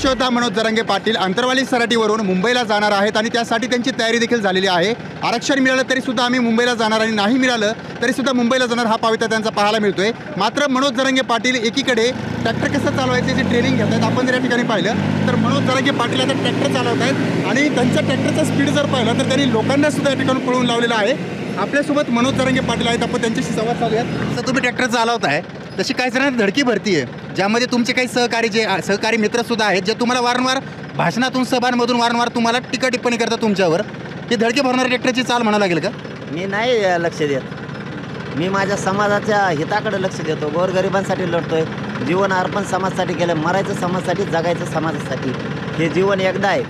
कृषीयोद्धा मनोज जरांगे पाटील अंतरवाली सराटीवरून मुंबईला जाणार आहेत आणि त्यासाठी त्यांची तयारी देखील झालेली आहे। आरक्षण मिळालं तरीसुद्धा आम्ही मुंबईला जाणार आणि नाही मिळालं तरीसुद्धा मुंबईला जाणार हा पवित्रा त्यांचा पाहायला मिळतोय। मात्र मनोज जरांगे पाटील एकीकडे ट्रॅक्टर कसं चालवायचं याची ट्रेनिंग घेत आहेत। आपण जर या ठिकाणी पाहिलं तर मनोज जरांगे पाटील आता ट्रॅक्टर चालवत आहेत आणि त्यांच्या ट्रॅक्टरचा स्पीड जर पाहिलं तर त्यांनी लोकांना सुद्धा या ठिकाणी पळवून लावलेला आहे। आपल्यासोबत मनोज जरांगे पाटील आहेत, आपण त्यांच्याशी संवाद साधूयात। तर तुम्ही ट्रॅक्टर चालवताय, तशी काही जणांना धडकी भरती आहे ज्यामध्ये तुमचे काही सहकारी मित्रसुद्धा आहेत जे तुम्हाला वारंवार भाषणातून सभांमधून वारंवार तुम्हाला टीका टिप्पणी करतात तुमच्यावर। ती धडकी भरणाऱ्या ट्रॅक्टरची चाल म्हणावं लागेल का? मी नाही लक्ष देत, मी माझ्या समाजाच्या हिताकडे लक्ष देतो, गोरगरिबांसाठी लढतोय, जीवन अर्पण समाजासाठी केलं, मरायचं समाजासाठी, जगायचं समाजासाठी। हे जीवन एकदा आहे,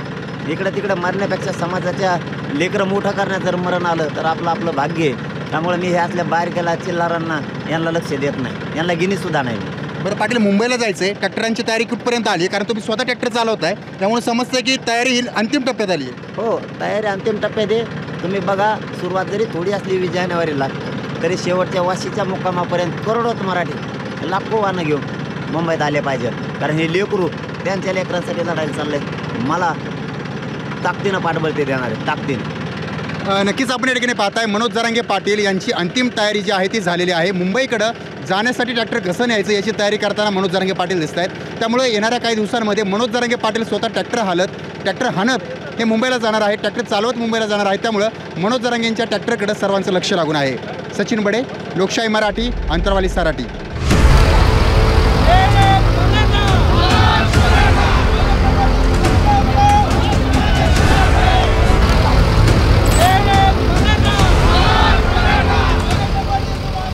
इकडं तिकडं मरण्यापेक्षा समाजाच्या लेकरं मोठं करण्यात जर मरण आलं तर आपलं भाग्य आहे। त्यामुळे मी हे असल्या बाहेर गेला चिल्लारांना यांना लक्ष देत नाही, यांना गिनीसुद्धा नाही। बरं पाटील, मुंबईला जायचं आहे, ट्रॅक्टरांची तयारी कुठपर्यंत आली? कारण तुम्ही स्वतः ट्रॅक्टर चालवताय त्यामुळे समजतं की तयारी ही अंतिम टप्प्यात आली आहे। हो, तयारी अंतिम टप्प्यात आहे। तुम्ही बघा, सुरुवात जरी थोडी असली 20 जानेवारीला तरी शेवटच्या वाशीच्या मुक्कामापर्यंत करोडोत मराठी लाखो वाहनं घेऊन मुंबईत आले पाहिजेत। कारण हे लेकरू त्यांच्या लेकरांसाठी लढायला चाललं आहे, मला ताकदीनं पाठबळ ते देणार आहे, ताकदीनं। नक्कीच आपण या ठिकाणी पाहताय मनोज जरांगे पाटील यांची अंतिम तयारी जी आहे ती झालेली आहे। मुंबईकडं जाण्यासाठी ट्रॅक्टर कसं न्यायचं याची तयारी करताना मनोज जरांगे पाटील दिसत आहेत। त्यामुळे येणाऱ्या काही दिवसांमध्ये मनोज जरांगे पाटील स्वतः ट्रॅक्टर हाणत हे मुंबईला जाणार आहे, ट्रॅक्टर चालवत मुंबईला जाणार आहे। त्यामुळं मनोज जरांगे यांच्या ट्रॅक्टरकडे सर्वांचं लक्ष लागून आहे। सचिन बडे, लोकशाही मराठी, अंतरवाली सराटी।